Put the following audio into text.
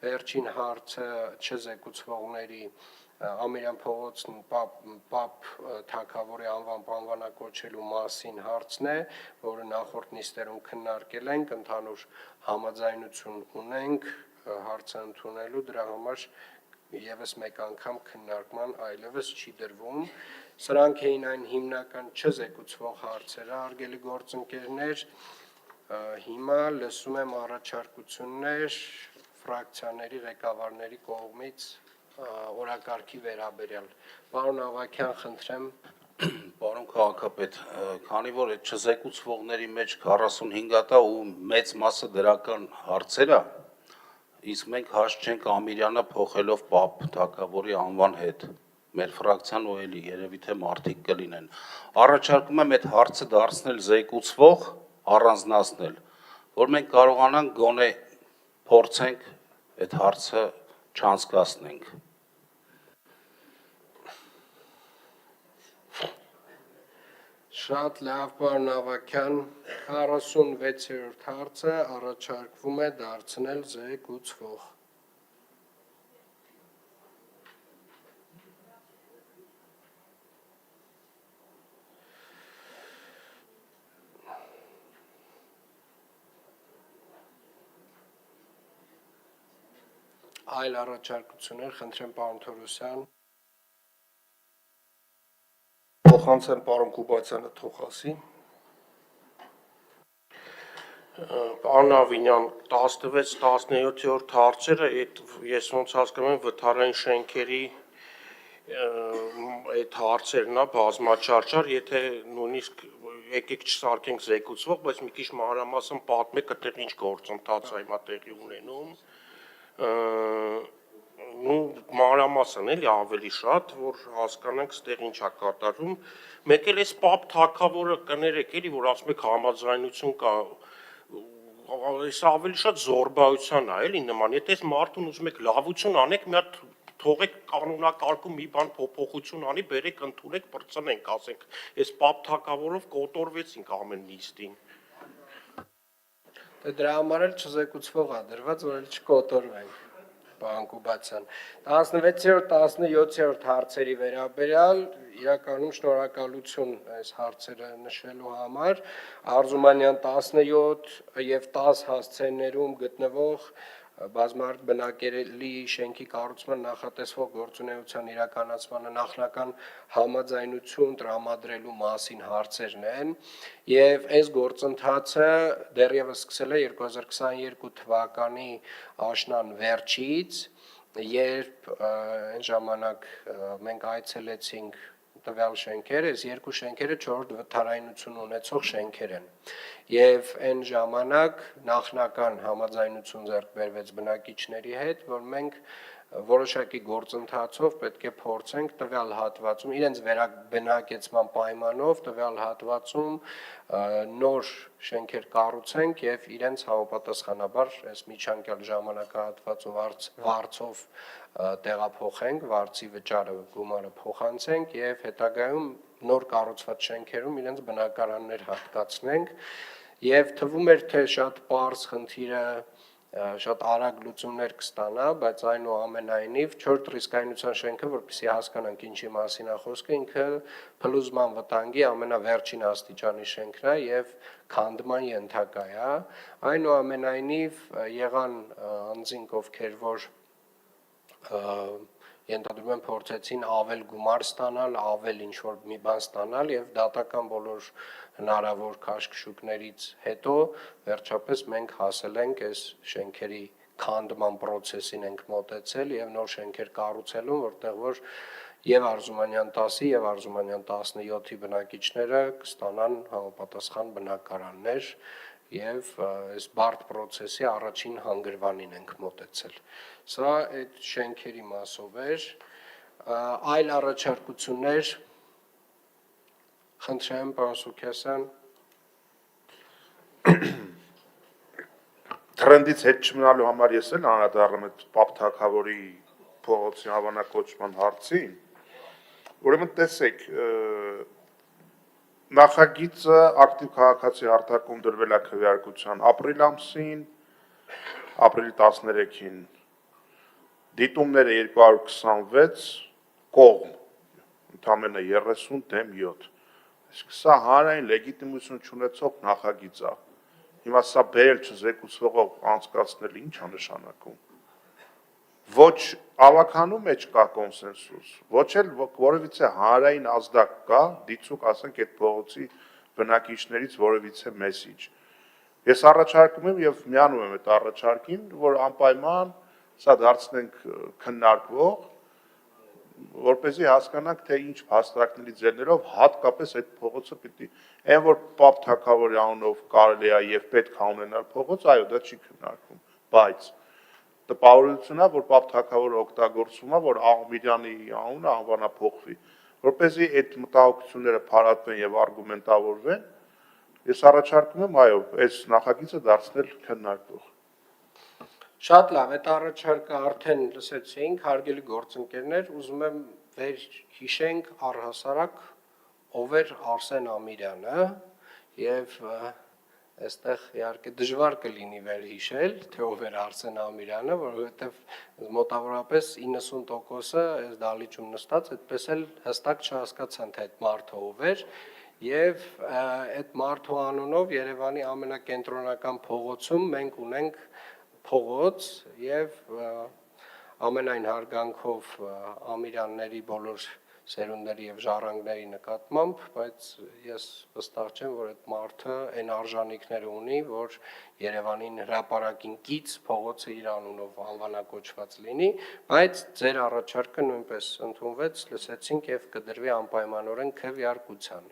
վերջին հարցը չզեկուցվողների Ամիրյան փողոցն Պապ թագավորի անվամբ անվանակոչելու մասին հարցն է, որը նախորդ նիստերում քննարկել ենք, ընդհանուր համաձայնություն ունենք հարցը ընդունելու, դրա համար եւս մեկ անգամ քննարկման այլևս չի դրվում։ Սրանք էին այն հիմնական չզեկուցվող հարցերը, հարգելի գործընկերներ, հիմա լսում եմ առաջարկություններ ֆրակցիաների ղեկավարների կողմից օրակարգի վերաբերյալ։ Պարոն Ավագյան, խնդրեմ։ Պարոն քաղաքապետ, քանի որ այդ չզեկուցվողների մեջ 45-ա ու մեծ մասը դրական հարցեր է, իսկ մենք հաշ չենք Ամիրյանը փոխելով Պապ թագավորի անվան հետ, մեր ֆրակցիան ու էլի երևի թե մարդիկ կլինեն, առաջարկում եմ այդ հարցը դարձնել զեկուցվող, առանձնացնել, որ մենք կարողանանք գոնե փորձենք այդ հարցը չանցկացնենք։ Շատ լավ, պարոն Ավագյան, 46-րդ հարցը առաջարկվում է դարձնել զեկուցվող։ Այլ առաջարկություններ, խնդրեմ պարոն Թորոսյան։ Փոխանցեմ պարոն Կուբացյանը թող ասի։ Պարոն Ավինյան, 16-17-րդ հարցերը, ես ոնց հասկանում եմ, վթարային շենքերի այդ հարցերն է բազմաճարճար, եթե նույնիսկ եկեք չսարքենք զեկուցվող, բայց մի քիչ մանրամասն պատմեք, այդտեղ ինչ գործընթաց է հիմա տեղի ունենում։ Մանրամասն էլի ավելի շատ, որ հասկանանք ստեղ ինչ է կատարվում, մեկ էլ էս Պապ թագավորը կներեք էլի, որ ասում եք համաձայնություն կա, այս ավելի շատ զորբայության է էլի նման, եթե այս մարդուն ուզում եք լավություն անեք, մի հատ թողեք կանոնակարգում մի բան փոփոխություն անի, բերեք ընդունեք, բրցնենք, ասենք, այս Պապ թագավորով կոտորվեցինք ամեն նիստին։ Դրա համար էլ չզեկուցվող է դրված, որ էլ չկոտորվենք, պարոն Կուբացյան։ 16-րդ, 17-րդ հարցերի վերաբերյալ իրականում շնորհակալություն այս հարցերը նշելու համար, Արզումանյան 17 եւ 10 հասցեներում գտնվող բազմարդ բնակելի շենքի կառուցման նախատեսվող գործունեության իրականացմանը նախնական համաձայնություն տրամադրելու մասին հարցերն են, եւ այս գործընթացը դեռևս սկսել է 2022 թվականի աշնան վերջից, երբ այն ժամանակ մենք այցելեցինք տվյալ շենքեր, այս երկու շենքերը 4-րդ վթարայնություն ունեցող շենքեր են, եւ այն ժամանակ նախնական համաձայնություն ձեռք բերվեց բնակիչների հետ, որ մենք որոշակի գործընթացով պետք է փորձենք տվյալ հատվածում իրենց վերաբնակեցման պայմանով տվյալ հատվածում նոր շենքեր կառուցենք եւ իրենց համապատասխանաբար այս միջանկյալ ժամանակահատվածով վարձով տեղափոխենք, վարձի վճարը գումարը փոխանցենք եւ հետագայում նոր կառուցված շենքերում իրենց բնակարաններ հատկացնենք եւ թվում էր թե շատ պարզ խնդիրը շատ արագ լուծումներ կստանա, բայց այնուամենայնիվ 4 ռիսկայնության շենքը, որպեսզի հասկանանք ինչի մասին է խոսքը, ինքը փլուզման վտանգի ամենավերջին աստիճանի շենքն է եւ քանդման ենթակա է, այնուամենայնիվ եղան անձինք, ովքեր որ ենթադրում եմ փորձեցին ավել գումար ստանալ, ավել ինչ-որ մի բան ստանալ եւ դատական բոլոր հնարավոր քաշքշուկներից հետո վերջապես մենք հասել ենք այս շենքերի քանդման process-ին ենք մոտեցել եւ նոր շենքեր կառուցելու, որտեղ որ եւ Արզումանյան 10-ի եւ Արզումանյան 17-ի բնակիչները կստանան համապատասխան բնակարաններ եւ այս բարդ process-ի առաջին հանգրվանին ենք մոտեցել։ Սա այդ շենքերի մասով էր, այլ առաջարկություններ, խնդրեմ, պարոն Սուքիասյան։ Թրենդից հետ չմնալու համար ես էլ անդրադառնում եմ Պապ թագավորի փողոցի հավանակոչման հարցին, ուրեմն տեսեք, նախագիծը ակտիվ քաղաքացի հարթակում դրվել է քվեարկության ապրիլ ամսին, ապրիլի 13-ին Դիտումները 226 կողմ, ընդամենը 30 դեմ 7։ Իսկ սա հանրային լեգիտիմություն չունեցող նախագիծ է։ Հիմա սա բերել չզեկուցվող անցկացնել ինչ է նշանակում։ Ոչ ավականու մեջ կա կոնսենսուս, ոչ էլ որևիցե հանրային ազդակ կա, դիցուկ ասենք այդ փողոցի բնակիչներից որևիցե մեսիջ։ Ես առաջարկում եմ եւ միանում եմ այդ առաջարկին, որ անպայման սա դարձնենք քննարկվող, որպեսզի հասկանանք, թե ինչ փաստարկների ձեռներով հատկապես այդ փողոցը պիտի, այն որ Պապ Թագավորի անունով կարելի է եւ պետք է ունենալ փողոց, այո, դա չի քննարկվում, բայց տպավորությունն է, որ Պապ Թագավորը օգտագործվում է, որ Աղմիրյանի անունը անվանափոխվի, որպեսզի այդ մտահոգությունները փարատվեն եւ արգումենտավորվեն, ես առաջարկում եմ, այո, այս նախագիծը դարձնել քննարկվող։ Շատ լավ, այդ առաջարկը արդեն լսեցինք, հարգելի գործընկերներ, ուզում եմ վեր հիշենք առհասարակ ով էր Արսեն Ամիրյանը եւ այստեղ իհարկե դժվար կլինի վեր հիշել, թե ով էր Արսեն Ամիրյանը, որովհետեւ մոտավորապես 90%-ը այս դահլիճում նստած այդպես էլ հստակ չհասկացան, թե այդ մարդը ով էր եւ այդ մարդու անունով Երևանի ամենակենտրոնական փողոցում մենք ունենք փողոց եւ ամենայն հարգանքով Ամիրյանների բոլոր սերունդների եւ ժառանգների նկատմամբ, բայց ես վստահ չեմ, որ այդ մարդը այն արժանինքները ունի, որ Երևանին հրապարակին կից փողոցը իր անունով անվանակոչված լինի, բայց ձեր առաջարկը նույնպես ընդունվեց, լսեցինք եւ կդրվի անպայմանորեն քվեարկության։